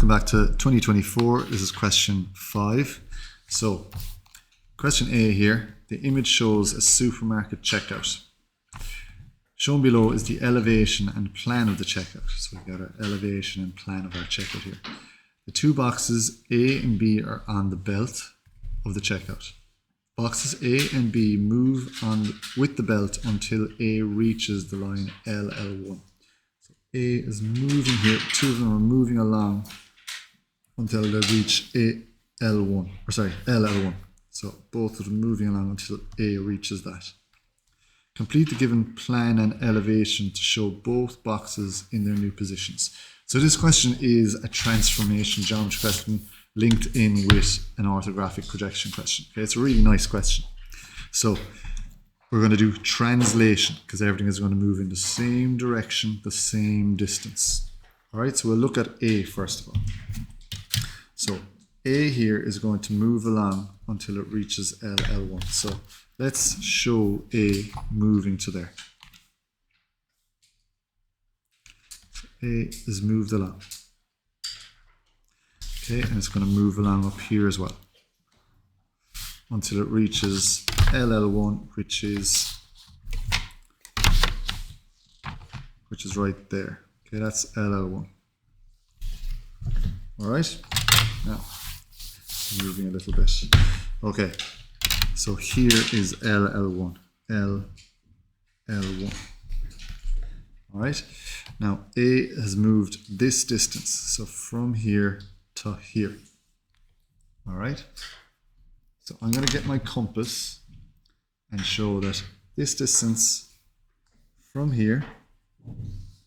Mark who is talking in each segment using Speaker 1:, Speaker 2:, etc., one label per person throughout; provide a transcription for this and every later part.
Speaker 1: welcome back to 2024. This is question 5. So, question A here. The image shows a supermarket checkout. Shown below is the elevation and plan of the checkout. So we've got our elevation and plan of our checkout here. The two boxes A and B are on the belt of the checkout. Boxes A and B move on with the belt until A reaches the line LL1. So A is moving here, two of them are moving along until they reach LL1. So both of them moving along until A reaches that. Complete the given plan and elevation to show both boxes in their new positions. So this question is a transformation geometry question linked in with an orthographic projection question. Okay, it's a really nice question. So we're going to do translation because everything is going to move in the same direction, the same distance. All right, so we'll look at A first of all. So A here is going to move along until it reaches LL1. So let's show A moving to there. So A is moved along. Okay, and it's going to move along up here as well until it reaches LL1, which is right there. Okay, that's LL1. All right. Now, moving a little bit. Okay, so here is LL1. LL1. All right. Now A has moved this distance, so from here to here. All right. So I'm going to get my compass and show that this distance from here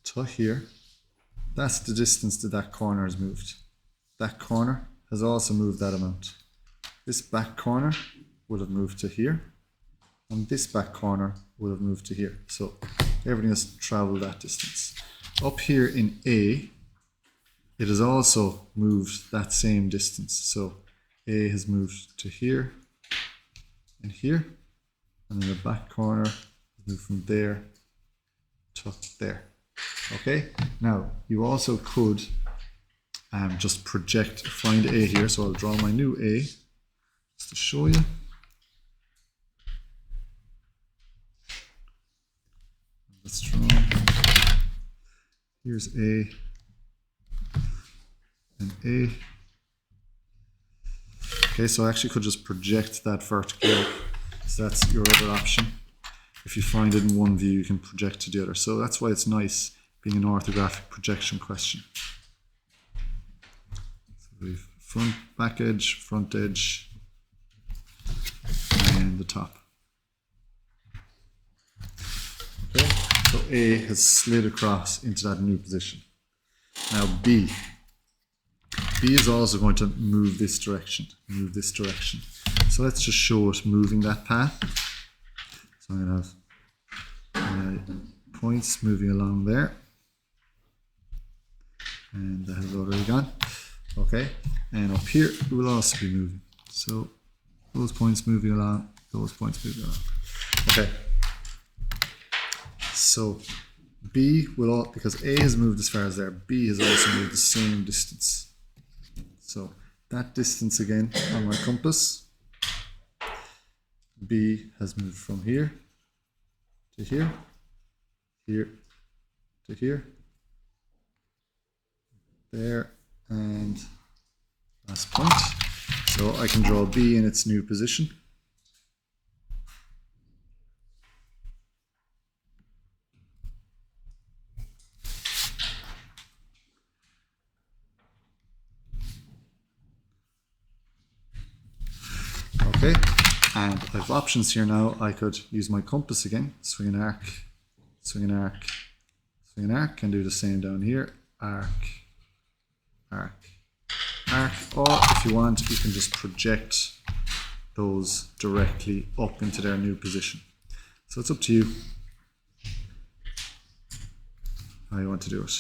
Speaker 1: to here, that's the distance that corner has moved. That corner has also moved that amount. This back corner would have moved to here, and this back corner would have moved to here. So everything has traveled that distance. Up here in A, it has also moved that same distance. So A has moved to here and here, and then the back corner has moved from there to there. Okay, now you also could just project, find A here. So I'll draw my new A just to show you. Let's draw. Here's A and A. Okay, so I actually could just project that vertically. So that's your other option. If you find it in one view, you can project to the other. So that's why it's nice being an orthographic projection question. So we've back edge, front edge, and the top. Okay, so A has slid across into that new position. Now B is also going to move this direction, So let's just show it moving that path. So I'm going to have points moving along there. And that has already gone. Okay, and up here it will also be moving. So those points moving along, those points moving along. Okay. So B will all, because A has moved as far as there, B has also moved the same distance. So that distance again on my compass, B has moved from here to here, here to here, there, and last point. So I can draw B in its new position. Okay, and I have options here now. I could use my compass again, swing an arc, swing an arc, swing an arc, and do the same down here, arc, arc, arc, or if you want, you can just project those directly up into their new position. So it's up to you how you want to do it.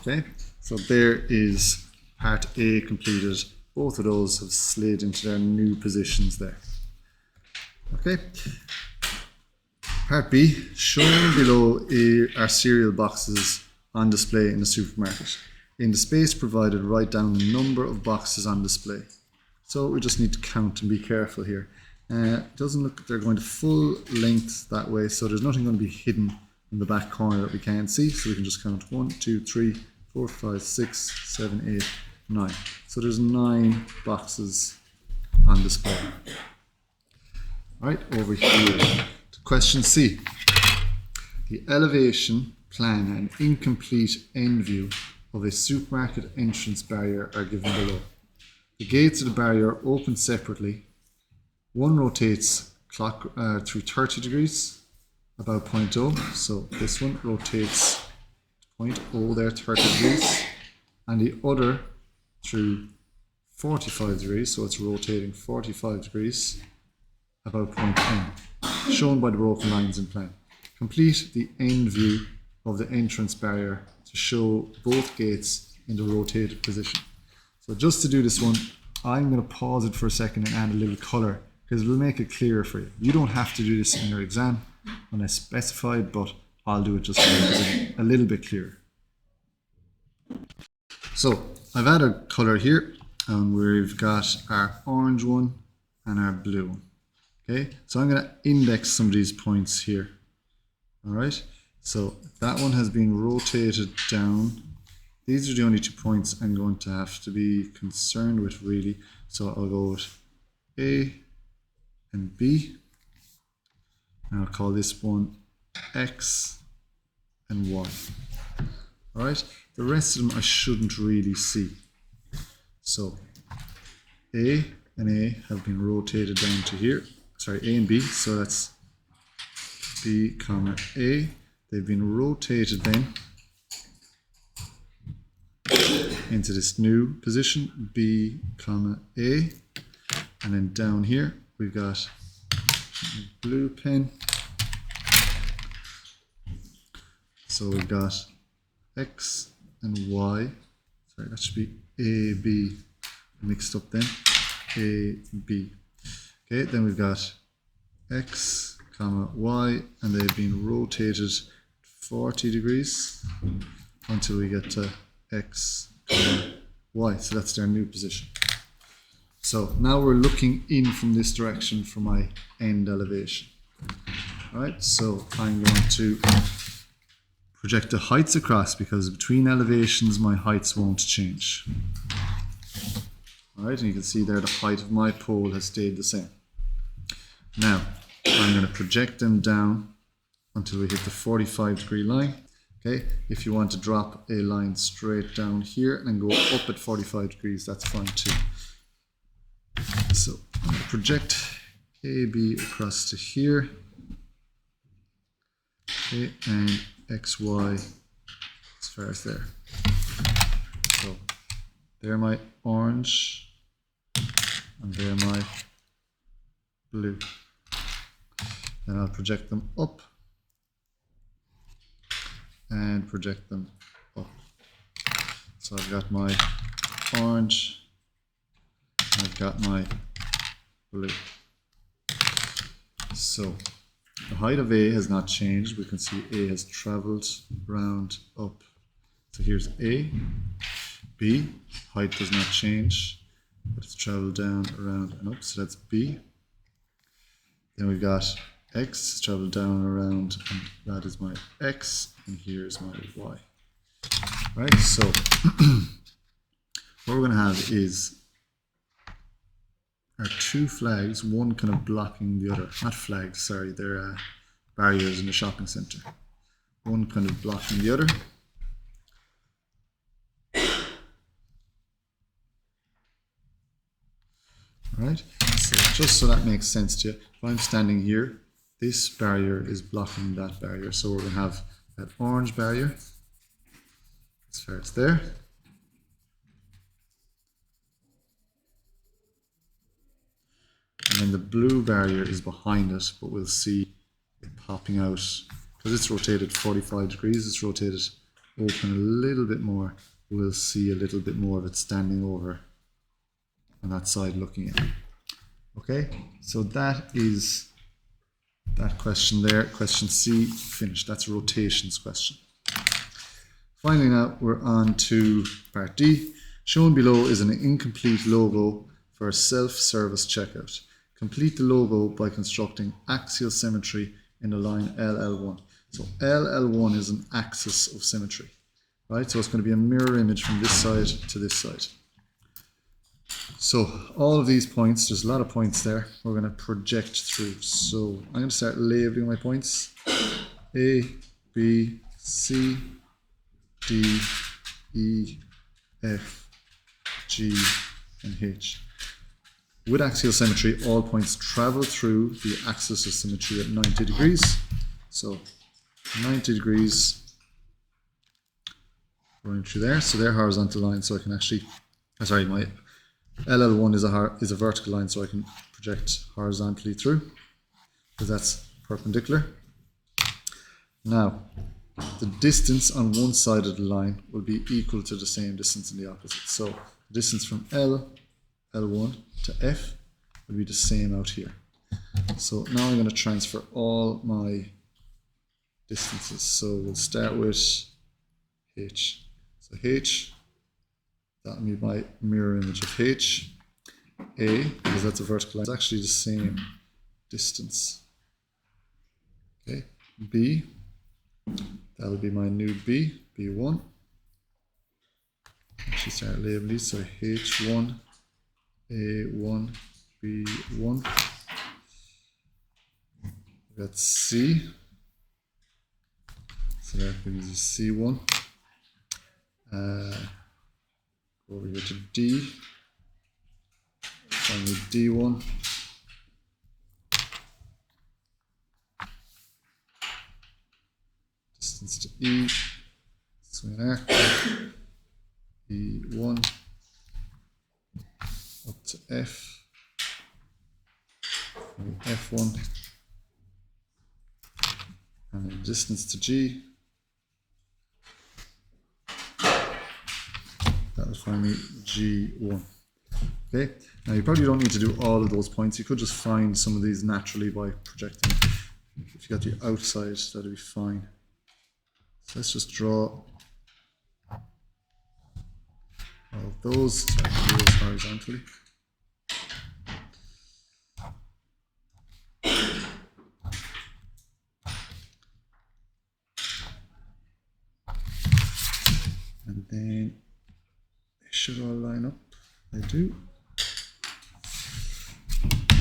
Speaker 1: Okay, so there is part A completed both of those have slid into their new positions there. Okay. Part B, shown below are cereal boxes on display in the supermarket. In the space provided, write down the number of boxes on display. So we just need to count and be careful here. It doesn't look like they're going to full length that way, so there's nothing going to be hidden in the back corner that we can't see. So we can just count 1, 2, 3, 4, 5, 6, 7, 8, 9. So there's 9 boxes on display. All right, over here to question C. The elevation, plan and incomplete end view of a supermarket entrance barrier are given below. The gates of the barrier open separately. One rotates through 30 degrees, about 0.0. So this one rotates 0.0 there, 30 degrees. And the other through 45 degrees, so it's rotating 45 degrees, about 0.10, shown by the broken lines in plan. Complete the end view of the entrance barrier to show both gates in the rotated position. So just to do this one, I'm going to pause it for a second and add a little colour, because it will make it clearer for you. You don't have to do this in your exam unless specified, but I'll do it just to make it a little bit clearer. So I've added colour here, and we've got our orange one and our blue one. Okay, so I'm going to index some of these points here. All right, so that one has been rotated down. These are the only 2 points I'm going to have to be concerned with, really. So I'll go with A and B. And I'll call this one X and Y. All right, the rest of them I shouldn't really see. So A and A have been rotated down to here. Sorry, A and B, so that's B, comma, A. They've been rotated then into this new position, B, comma, A. And then down here, we've got a blue pen. So we've got X and Y. Sorry, that should be A, B, mixed up then. A, B. Okay, then we've got X, comma, Y, and they've been rotated 40 degrees until we get to X, comma, Y. So that's their new position. So now we're looking in from this direction for my end elevation. All right, so I'm going to project the heights across, because between elevations my heights won't change. All right, and you can see there the height of my pole has stayed the same. Now I'm going to project them down until we hit the 45-degree line. Okay, if you want to drop a line straight down here and go up at 45 degrees, that's fine too. So I'm going to project AB across to here. Okay, and XY as far as there. So they're my orange and they're my blue. Then I'll project them up and project them up. So I've got my orange, I've got my blue. So the height of A has not changed. We can see A has traveled round up. So here's A. B, height does not change, but it's traveled down, around and up. So that's B. Then we've got X, traveled down, around, and that is my X, and here's my Y. Right, so what we're going to have is our 2 flags, one kind of blocking the other. Not flags, sorry, they're barriers in the shopping centre. One kind of blocking the other. Alright, so just so that makes sense to you, if I'm standing here, this barrier is blocking that barrier. So we're going to have that orange barrier as far as there. And then the blue barrier is behind it, but we'll see it popping out. Because it's rotated 45 degrees, it's rotated open a little bit more. We'll see a little bit more of it standing over on that side looking in. Okay, so that is that question there. Question C, finished. That's a rotations question. Finally now we're on to part D. Shown below is an incomplete logo for a self-service checkout. Complete the logo by constructing axial symmetry in the line LL1. So LL1 is an axis of symmetry, right? So it's going to be a mirror image from this side to this side. So all of these points, there's a lot of points there, we're going to project through. So I'm going to start labeling my points. A, B, C, D, E, F, G, and H. With axial symmetry, all points travel through the axis of symmetry at 90 degrees. So 90 degrees running through there. So they're horizontal lines, so I can actually, sorry, my LL1 is a vertical line, so I can project horizontally through, because that's perpendicular. Now, the distance on one side of the line will be equal to the same distance in the opposite. So the distance from L1 to F will be the same out here. So now I'm going to transfer all my distances. So we'll start with H. So H, that will be my mirror image of H. A, because that's a vertical line, it's actually the same distance. Okay, B, that'll be my new B, B1. Actually start labeling these, so H1, A1, B1. We've got C, so that gives us C1. Go over here to D, finally D1. Distance to E, swing there, E1, up to F, F1, and then distance to G, that will find me G1. Okay, now you probably don't need to do all of those points, you could just find some of these naturally by projecting. If you got the outside, that'll be fine. So let's just draw all of those, so I can do those horizontally. And then they should all line up. They do.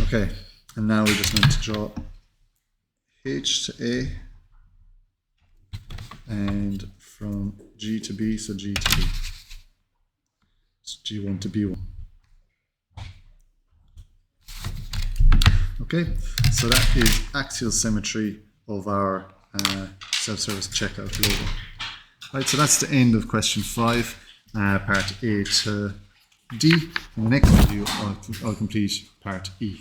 Speaker 1: Okay, and now we just need to draw H to A, and from G to B, so G to B. So G1 to B1. Okay, so that is axial symmetry of our self-service checkout logo. Right, so that's the end of question 5, part A to D. In the next video, I'll complete part E.